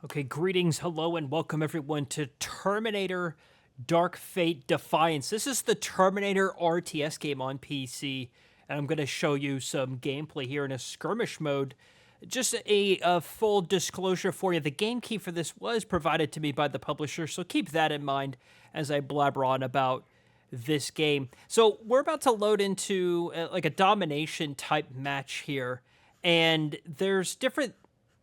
Okay, greetings, hello, and welcome everyone to Terminator Dark Fate Defiance. This is the Terminator RTS game on PC, and I'm going to show you some gameplay here in a skirmish mode. Just a full disclosure for you, the game key for this was provided to me by the publisher, so keep that in mind as I blabber on about this game. So we're about to load into like a domination type match here, and there's different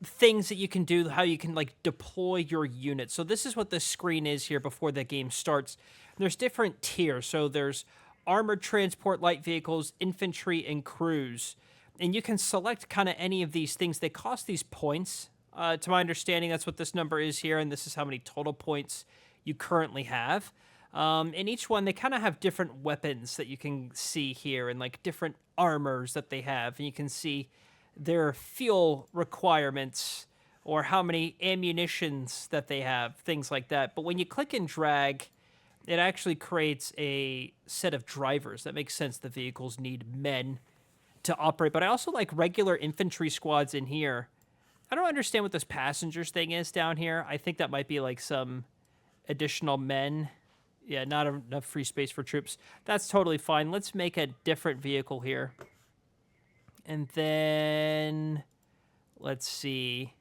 things that you can do, how you can like deploy your unit. So this is what the screen is here before the game starts. There's different tiers. So there's armored transport, light vehicles, infantry, and crews. And you can select kind of any of these things. They cost these points. To my understanding, that's what this number is here, and this is how many total points you currently have. And each one, they kind of have different weapons that you can see here, and like different armors that they have. And you can see their fuel requirements or how many ammunitions that they have, things like that. But when you click and drag, it actually creates a set of drivers. That makes sense. The vehicles need men to operate. But I also like regular infantry squads in here. I don't understand what this passengers thing is down here. I think that might be like some additional men. Yeah, not enough free space for troops. That's totally fine. Let's make a different vehicle here. And then, let's see.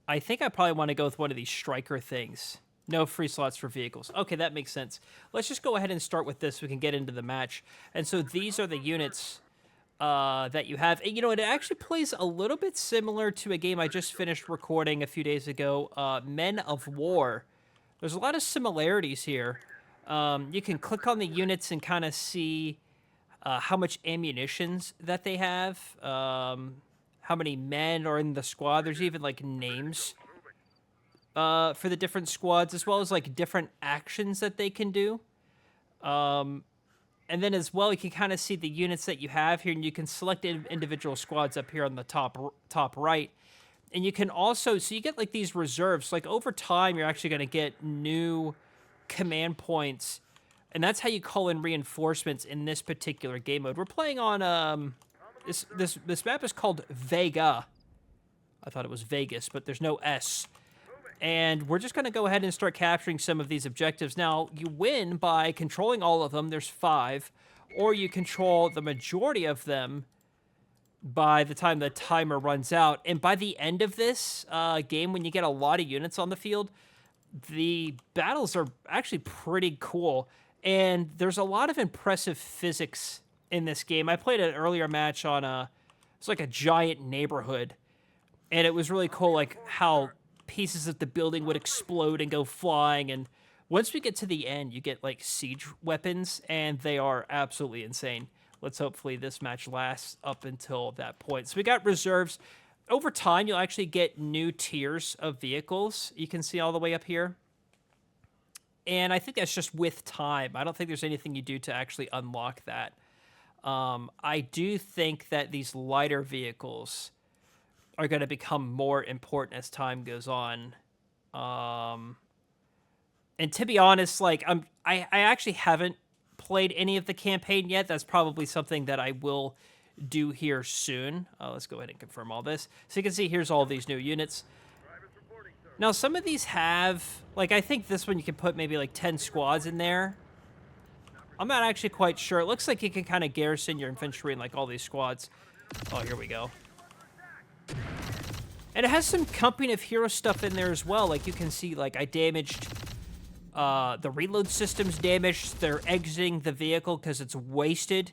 I think I probably want to go with one of these striker things. No free slots for vehicles. Okay, that makes sense. Let's just go ahead and start with this so we can get into the match. And so these are the units that you have. And, you know, it actually plays a little bit similar to a game I just finished recording a few days ago, Men of War. There's a lot of similarities here. You can click on the units and kind of see how much ammunitions that they have, how many men are in the squad. There's even like names for the different squads, as well as like different actions that they can do. And then as well, you can kind of see the units that you have here, and you can select individual squads up here on the top right. And you can also, so you get like these reserves. Like over time, you're actually going to get new command points. And that's how you call in reinforcements in this particular game mode. We're playing on this map is called Vega. I thought it was Vegas, but there's no S. And we're just going to go ahead and start capturing some of these objectives. Now, you win by controlling all of them. There's 5. Or you control the majority of them by the time the timer runs out. And by the end of this game, when you get a lot of units on the field, the battles are actually pretty cool. And there's a lot of impressive physics in this game. I played an earlier match on it's like a giant neighborhood. And it was really cool, like how pieces of the building would explode and go flying. And once we get to the end, you get like siege weapons, and they are absolutely insane. Let's hopefully this match lasts up until that point. So we got reserves. Over time, you'll actually get new tiers of vehicles. You can see all the way up here. And I think that's just with time. I don't think there's anything you do to actually unlock that. I do think that these lighter vehicles are going to become more important as time goes on. And to be honest, like I actually haven't played any of the campaign yet. That's probably something that I will do here soon. Let's go ahead and confirm all this. So you can see here's all these new units. Now, some of these have, like, I think this one you can put maybe like 10 squads in there. I'm not actually quite sure. It looks like you can kind of garrison your infantry in like all these squads. Oh, here we go. And it has some Company of Heroes stuff in there as well. Like you can see, like I damaged the reload system's damaged. They're exiting the vehicle because it's wasted.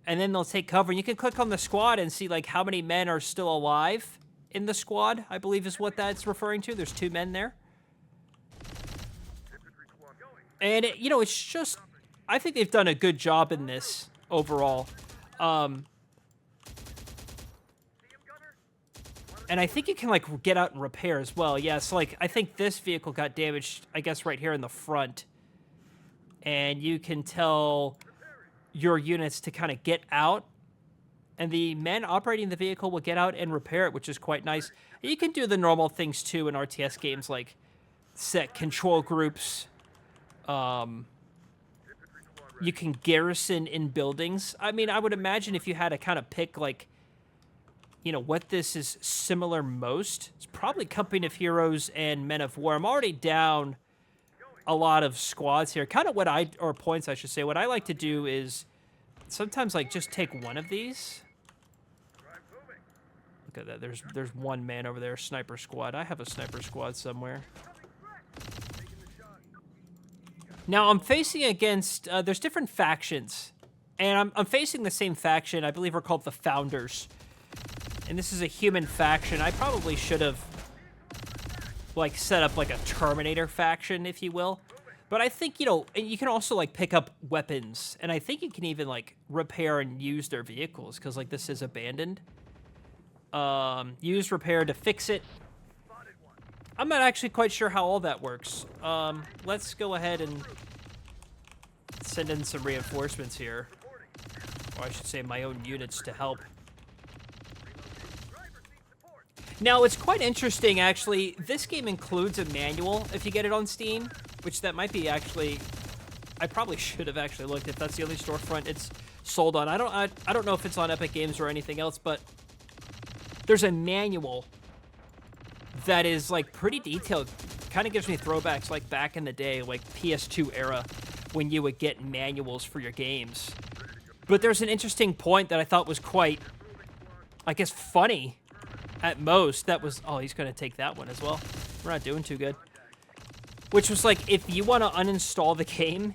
And then they'll take cover. And you can click on the squad and see like how many men are still alive in the squad, I believe is what that's referring to. There's 2 men there. And, you know, it's just, I think they've done a good job in this overall. And I think you can, like, get out and repair as well. Yeah, so, like, I think this vehicle got damaged, I guess, right here in the front. And you can tell your units to kind of get out. And the men operating the vehicle will get out and repair it, which is quite nice. And you can do the normal things, too, in RTS games, like set control groups. You can garrison in buildings. I mean, I would imagine if you had to kind of pick, like, you know, what this is similar most, it's probably Company of Heroes and Men of War. I'm already down a lot of squads here. Kind of or points, I should say. What I like to do is sometimes, like, just take one of these. Look at that. There's one man over there, sniper squad. I have a sniper squad somewhere. Now, I'm facing against, there's different factions. And I'm facing the same faction. I believe we're called the Founders. And this is a human faction. I probably should have, like, set up, like, a Terminator faction, if you will. But I think, you know, and you can also, like, pick up weapons. And I think you can even, like, repair and use their vehicles. Because, like, this is abandoned. Use repair to fix it. I'm not actually quite sure how all that works. Let's go ahead and send in some reinforcements here. Or I should say my own units to help. Now, it's quite interesting, actually. This game includes a manual if you get it on Steam, which that might be actually... I probably should have actually looked if that's the only storefront it's sold on. I don't know if it's on Epic Games or anything else, but there's a manual that is, like, pretty detailed. Kind of gives me throwbacks, like, back in the day, like, PS2 era, when you would get manuals for your games. But there's an interesting point that I thought was quite, I guess, funny at most. That was, oh, he's going to take that one as well. We're not doing too good. Which was, like, if you want to uninstall the game,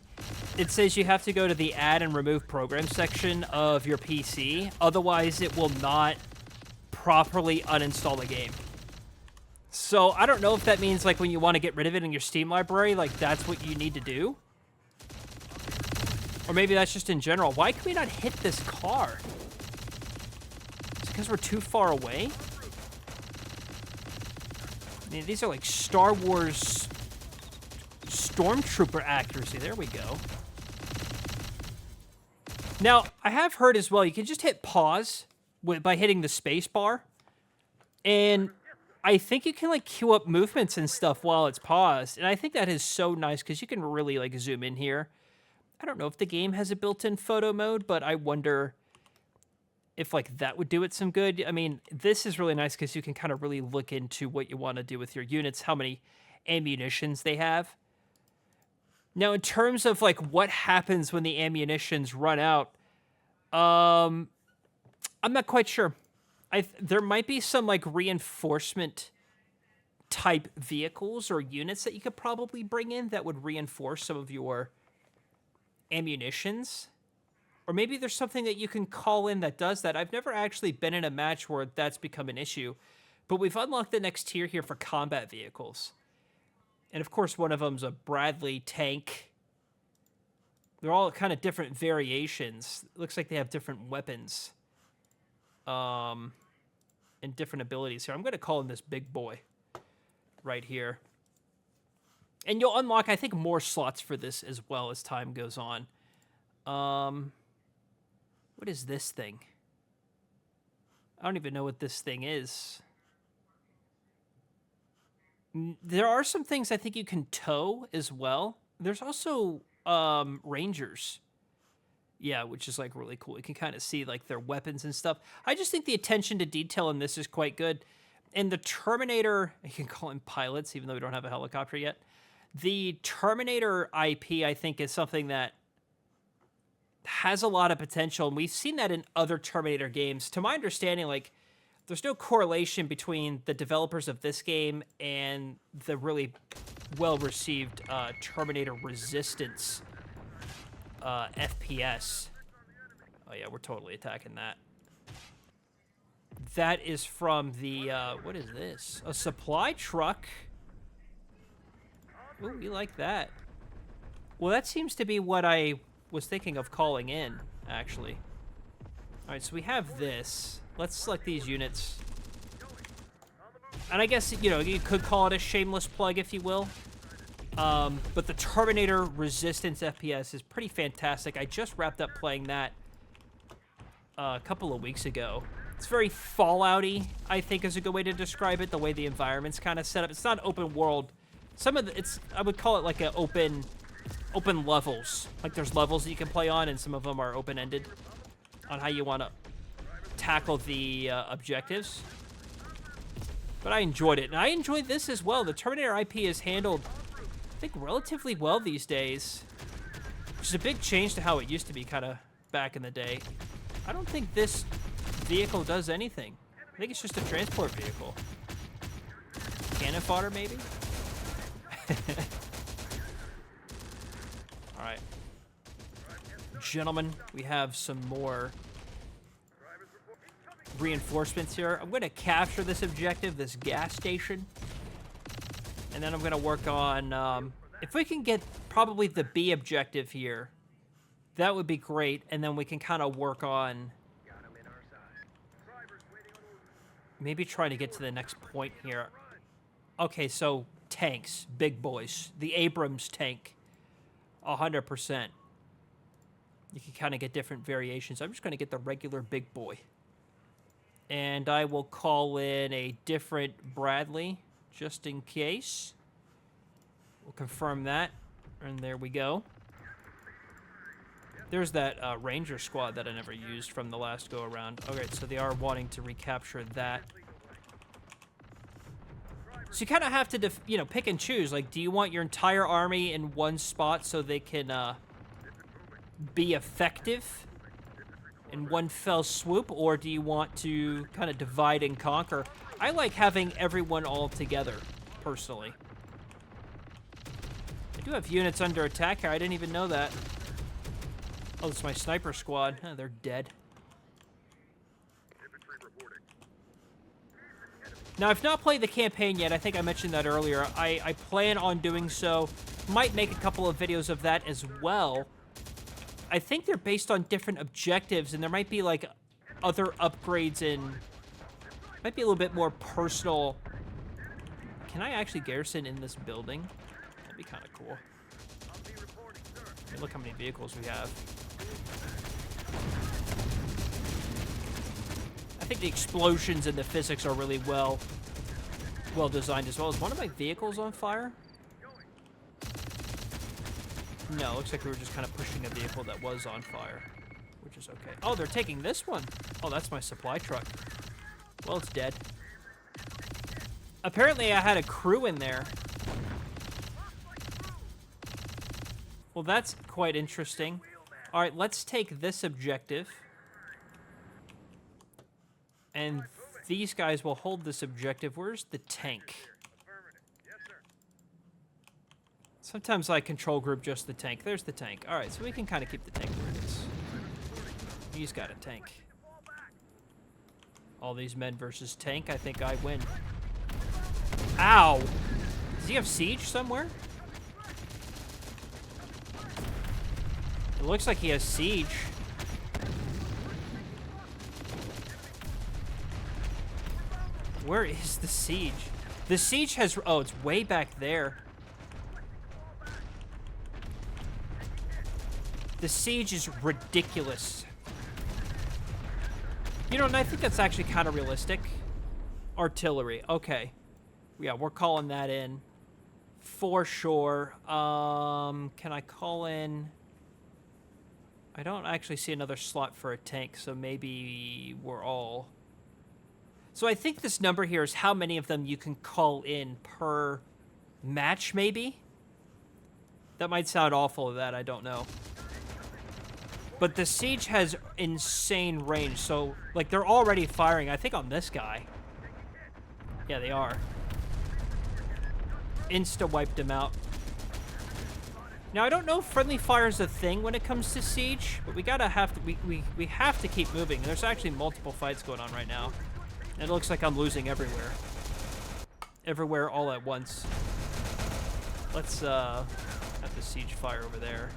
it says you have to go to the add and remove program section of your PC. Otherwise, it will not properly uninstall the game. So, I don't know if that means, like, when you want to get rid of it in your Steam library, like, that's what you need to do. Or maybe that's just in general. Why can we not hit this car? Is it because we're too far away? I mean, these are, like, Star Wars Stormtrooper accuracy. There we go. Now, I have heard as well, you can just hit pause by hitting the space bar. And I think you can, like, queue up movements and stuff while it's paused. And I think that is so nice because you can really, like, zoom in here. I don't know if the game has a built-in photo mode, but I wonder if, like, that would do it some good. I mean, this is really nice because you can kind of really look into what you want to do with your units, how many ammunitions they have. Now, in terms of, like, what happens when the ammunitions run out, I'm not quite sure. There might be some, like, reinforcement type vehicles or units that you could probably bring in that would reinforce some of your ammunitions. Or maybe there's something that you can call in that does that. I've never actually been in a match where that's become an issue. But we've unlocked the next tier here for combat vehicles. And of course, one of them's a Bradley tank. They're all kind of different variations. Looks like they have different weapons. And different abilities here. I'm going to call in this big boy right here. And you'll unlock, I think, more slots for this as well as time goes on. What is this thing? I don't even know what this thing is. There are some things I think you can tow as well. There's also Rangers. Yeah, which is, like, really cool. You can kind of see, like, their weapons and stuff. I just think the attention to detail in this is quite good. And the Terminator, you can call them pilots, even though we don't have a helicopter yet. The Terminator IP, I think, is something that has a lot of potential. And we've seen that in other Terminator games. To my understanding, like, there's no correlation between the developers of this game and the really well-received Terminator Resistance FPS. Oh yeah, we're totally attacking that. That is from the, what is this? A supply truck. Ooh, we like that. Well, that seems to be what I was thinking of calling in, actually. All right, so we have this. Let's select these units. And I guess, you know, you could call it a shameless plug, if you will. But the Terminator Resistance FPS is pretty fantastic. I just wrapped up playing that a couple of weeks ago. It's very Fallout-y, I think is a good way to describe it, the way the environment's kind of set up. It's not open world. Some of the, I would call it like an open levels. Like there's levels that you can play on, and some of them are open-ended on how you want to tackle the objectives. But I enjoyed it, and I enjoyed this as well. The Terminator IP is handled, I think, relatively well these days, which is a big change to how it used to be kind of back in the day. I don't think this vehicle does anything. I think it's just a transport vehicle. Cannon fodder, maybe? Alright. Gentlemen, we have some more reinforcements here. I'm going to capture this objective, this gas station. And then I'm going to work on, if we can get probably the B objective here, that would be great. And then we can kind of work on maybe trying to get to the next point here. Okay, so tanks, big boys. The Abrams tank, 100%. You can kind of get different variations. I'm just going to get the regular big boy. And I will call in a different Bradley, just in case. We'll confirm that. And there we go. There's that Ranger squad that I never used from the last go-around. Okay, so they are wanting to recapture that. So you kind of have to, you know, pick and choose. Like, do you want your entire army in one spot so they can be effective in one fell swoop, or do you want to kind of divide and conquer? I like having everyone all together, personally. I do have units under attack here. I didn't even know that. Oh, it's my sniper squad. Oh, they're dead. Now, I've not played the campaign yet. I think I mentioned that earlier. I plan on doing so. Might make a couple of videos of that as well. I think they're based on different objectives, and there might be, like, other upgrades in... Might be a little bit more personal. Can I actually garrison in this building? That'd be kind of cool. I mean, look how many vehicles we have. I think the explosions and the physics are really well designed as well. Is one of my vehicles on fire? No, looks like we were just kind of pushing a vehicle that was on fire, which is okay. Oh, they're taking this one. Oh, that's my supply truck. Well, it's dead. Apparently, I had a crew in there. Well, that's quite interesting. All right, let's take this objective. And these guys will hold this objective. Where's the tank? Sometimes I control group just the tank. There's the tank. All right, so we can kind of keep the tank where it is. He's got a tank. All these men versus tank. I think I win. Ow! Does he have siege somewhere? It looks like he has siege. Where is the siege? The siege has... Oh, it's way back there. The siege is ridiculous. You know, and I think that's actually kind of realistic. Artillery. Okay. Yeah, we're calling that in. For sure. Can I call in... I don't actually see another slot for a tank, so maybe we're all... So I think this number here is how many of them you can call in per match, maybe? That might sound awful, that I don't know. But the siege has insane range, so, like, they're already firing, I think, on this guy. Yeah, they are. Insta-wiped him out. Now, I don't know if friendly fire is a thing when it comes to siege, but we have to keep moving. There's actually multiple fights going on right now. And it looks like I'm losing everywhere. Everywhere all at once. Let's, have the siege fire over there.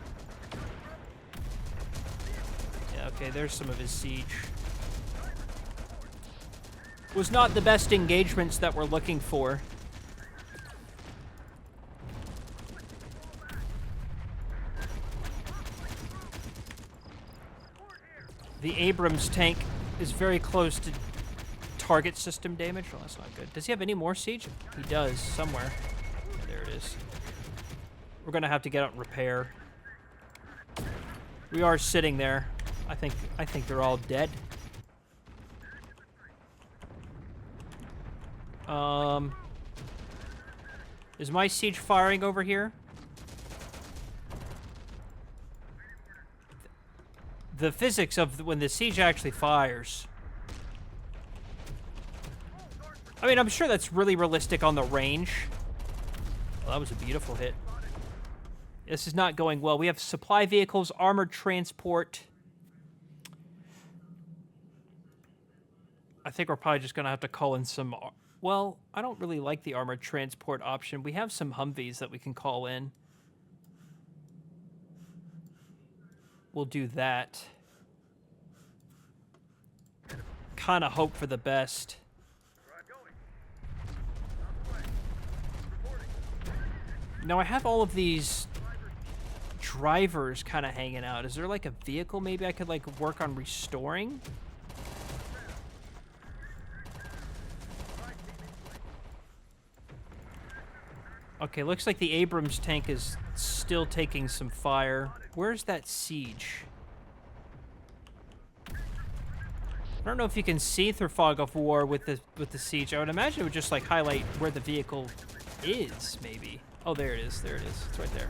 Yeah, okay, there's some of his siege. Was not the best engagements that we're looking for. The Abrams tank is very close to target system damage. Well, that's not good. Does he have any more siege? He does, somewhere. Yeah, there it is. We're gonna have to get out and repair. We are sitting there. I think they're all dead. Is my siege firing over here? The physics of when the siege actually fires. I mean, I'm sure that's really realistic on the range. Well, that was a beautiful hit. This is not going well. We have supply vehicles, armored transport. I think we're probably just going to have to call in some... Well, I don't really like the armored transport option. We have some Humvees that we can call in. We'll do that. Kind of hope for the best. Now, I have all of these drivers kind of hanging out. Is there, like, a vehicle maybe I could, like, work on restoring? Okay, looks like the Abrams tank is still taking some fire. Where's that siege? I don't know if you can see through Fog of War with the siege. I would imagine it would just, like, highlight where the vehicle is, maybe. Oh, there it is. There it is. It's right there.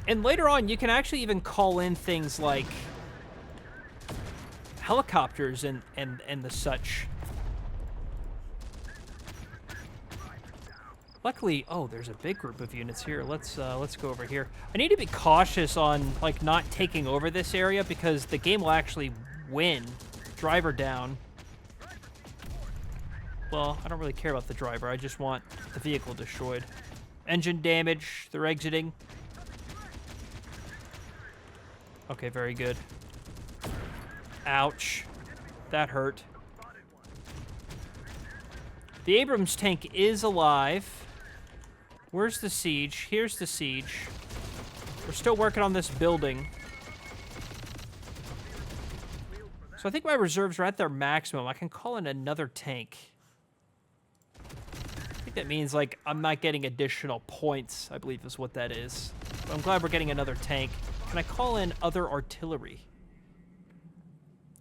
And later on, you can actually even call in things like helicopters and the such. Luckily, oh, there's a big group of units here. Let's go over here. I need to be cautious on, like, not taking over this area because the game will actually win. Driver down. Well, I don't really care about the driver. I just want the vehicle destroyed. Engine damage. They're exiting. Okay, very good. Ouch. That hurt. The Abrams tank is alive. Where's the siege? Here's the siege. We're still working on this building. So I think my reserves are at their maximum. I can call in another tank. I think that means, like, I'm not getting additional points, I believe is what that is. But I'm glad we're getting another tank. Can I call in other artillery?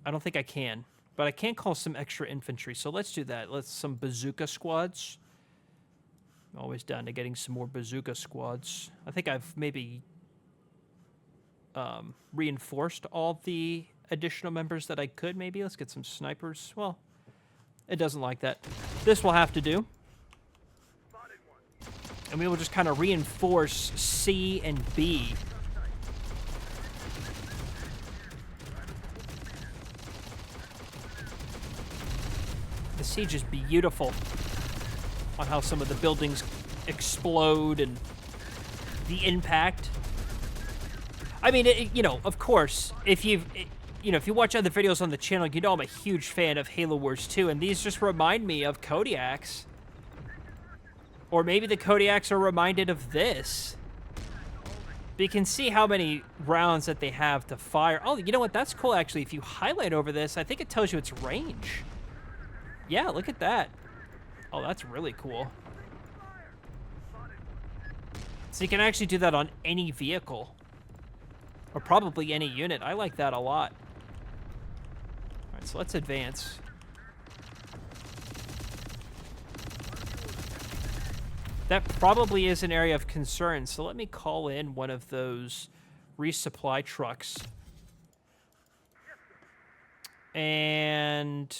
I don't think I can. But I can call some extra infantry, so let's do that. Let's some bazooka squads. I'm always down to getting some more bazooka squads. I think I've maybe reinforced all the additional members that I could, maybe. Let's get some snipers. Well, it doesn't like that. This will have to do. And we will just kind of reinforce C and B. The siege is beautiful on how some of the buildings explode and the impact. I mean, you know, of course, if you watch other videos on the channel, you know I'm a huge fan of Halo Wars 2, and these just remind me of Kodiaks. Or maybe the Kodiaks are reminded of this. But you can see how many rounds that they have to fire. Oh, you know what? That's cool, actually. If you highlight over this, I think it tells you its range. Yeah, look at that. Oh, that's really cool. So you can actually do that on any vehicle. Or probably any unit. I like that a lot. Alright, so let's advance. That probably is an area of concern, so let me call in one of those resupply trucks. And...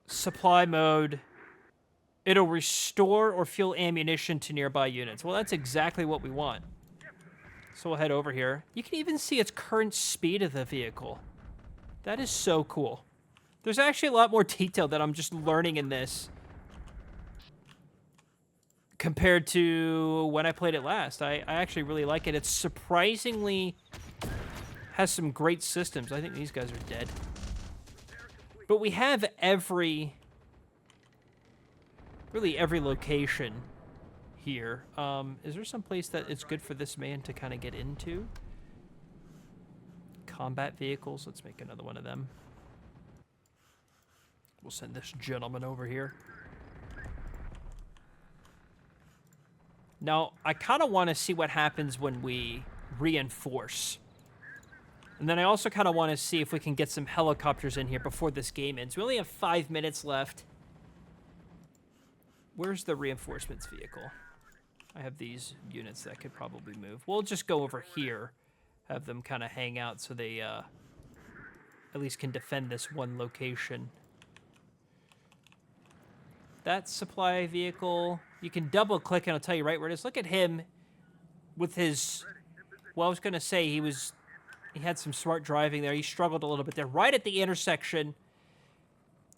supply mode. It'll restore or fuel ammunition to nearby units. Well, that's exactly what we want. So we'll head over here. You can even see its current speed of the vehicle. That is so cool. There's actually a lot more detail that I'm just learning in this compared to when I played it last. I actually really like it. It's surprisingly has some great systems. I think these guys are dead. But we have really every location here. Is there some place that it's good for this man to kind of get into? Combat vehicles. Let's make another one of them. We'll send this gentleman over here. Now, I kind of want to see what happens when we reinforce. And then I also kind of want to see if we can get some helicopters in here before this game ends. We only have 5 minutes left. Where's the reinforcements vehicle? I have these units that could probably move. We'll just go over here, have them kind of hang out so they at least can defend this one location. That supply vehicle, you can double click and I'll tell you right where it is. Look at him with his, well, I was going to say he had some smart driving there. He struggled a little bit there. Right at the intersection,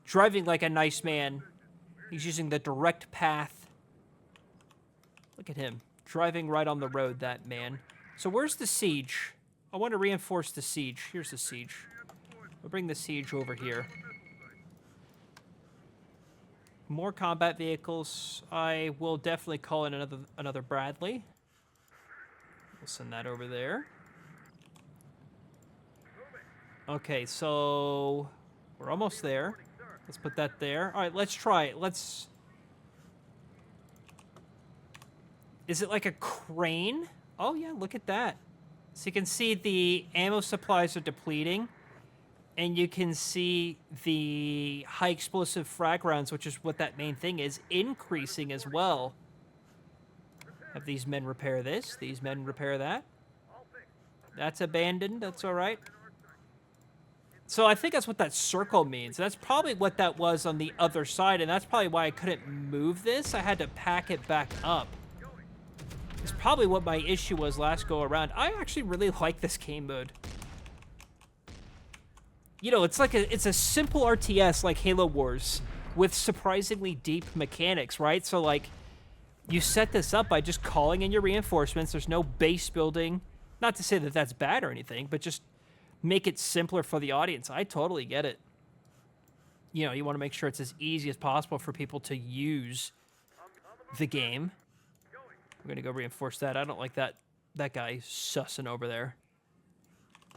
driving like a nice man. He's using the direct path. Look at him, driving right on the road, that man. So where's the siege? I want to reinforce the siege. Here's the siege. We'll bring the siege over here. More combat vehicles. I will definitely call in another Bradley. We'll send that over there. Okay, so we're almost there. Let's put that there. All right, let's try it. Is it like a crane? Oh, yeah, look at that. So you can see the ammo supplies are depleting. And you can see the high explosive frag rounds, which is what that main thing is, increasing as well. Have these men repair this. These men repair that. That's abandoned. That's all right. So I think that's what that circle means. That's probably what that was on the other side, and that's probably why I couldn't move this. I had to pack it back up. It's probably what my issue was last go around. I actually really like this game mode. You know, it's a simple RTS like Halo Wars with surprisingly deep mechanics, right? So, like, you set this up by just calling in your reinforcements. There's no base building. Not to say that that's bad or anything, but just make it simpler for the audience. I totally get it. You know, you want to make sure it's as easy as possible for people to use the game. We're going to go reinforce that. I don't like that guy sussing over there.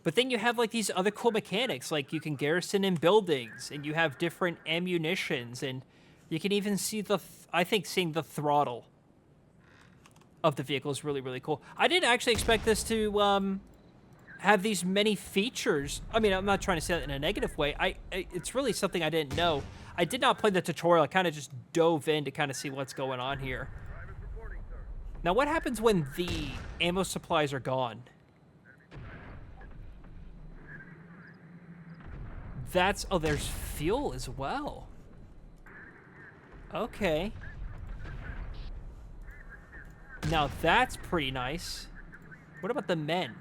But then you have, like, these other cool mechanics. Like, you can garrison in buildings, and you have different ammunitions, and you can even see I think seeing the throttle of the vehicle is really, really cool. I didn't actually expect this to have these many features. I mean, I'm not trying to say that in a negative way. It's really something I didn't know. I did not play the tutorial. I kind of just dove in to kind of see what's going on here. Now, what happens when the ammo supplies are gone? Oh, there's fuel as well. Okay. Now, that's pretty nice. What about the men?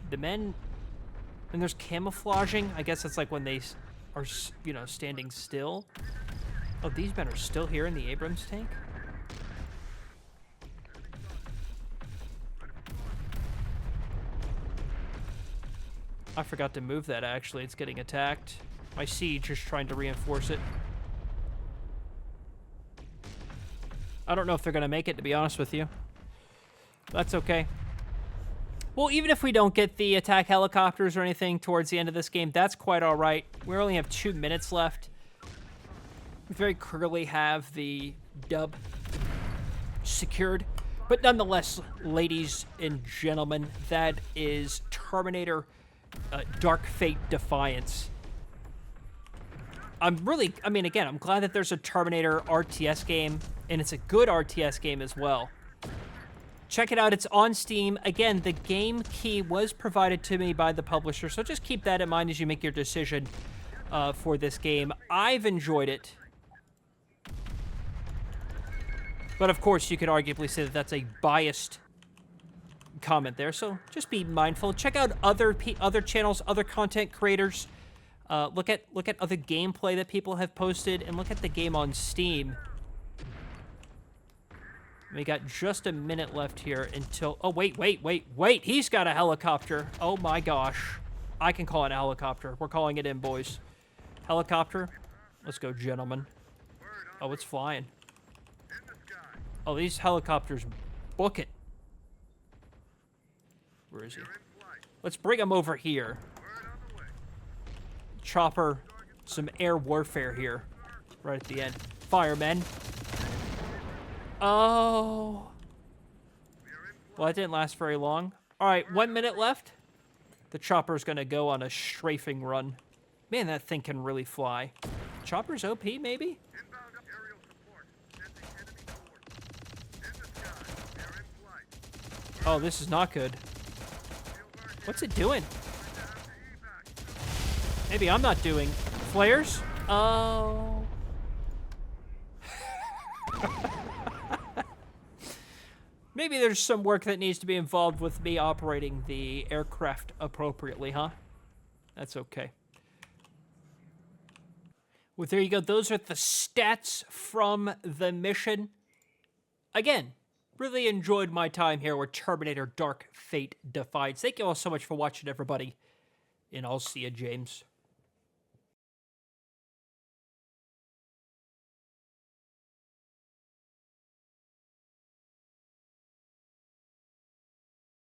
The men... And there's camouflaging. I guess that's like when they are, you know, standing still. Oh, these men are still here in the Abrams tank? I forgot to move that, actually. It's getting attacked. My siege is trying to reinforce it. I don't know if they're going to make it, to be honest with you. That's okay. Well, even if we don't get the attack helicopters or anything towards the end of this game, that's quite all right. We only have 2 minutes left. We very clearly have the dub secured. But nonetheless, ladies and gentlemen, that is Terminator Dark Fate Defiance. I mean, again, I'm glad that there's a Terminator RTS game, and it's a good RTS game as well. Check it out. It's on Steam. Again, the game key was provided to me by the publisher, so just keep that in mind as you make your decision for this game. I've enjoyed it. But, of course, you could arguably say that that's a biased comment there, so just be mindful. Check out other channels, other content creators. Look at other gameplay that people have posted, and look at the game on Steam. We got just a minute left here until... Oh, wait. He's got a helicopter. Oh, my gosh. I can call it a helicopter. We're calling it in, boys. Helicopter. Let's go, gentlemen. Oh, it's flying. Oh, these helicopters book it. Where is he? Let's bring him over here. Chopper, some air warfare here. Right at the end. Firemen. Oh. Well, that didn't last very long. All right, 1 minute left. The chopper's gonna go on a strafing run. Man, that thing can really fly. Chopper's OP, maybe? Oh, this is not good. What's it doing? Maybe I'm not doing flares? Oh. Maybe there's some work that needs to be involved with me operating the aircraft appropriately, huh? That's okay. Well, there you go. Those are the stats from the mission. Again, really enjoyed my time here with Terminator Dark Fate Defiance. Thank you all so much for watching, everybody. And I'll see you, James.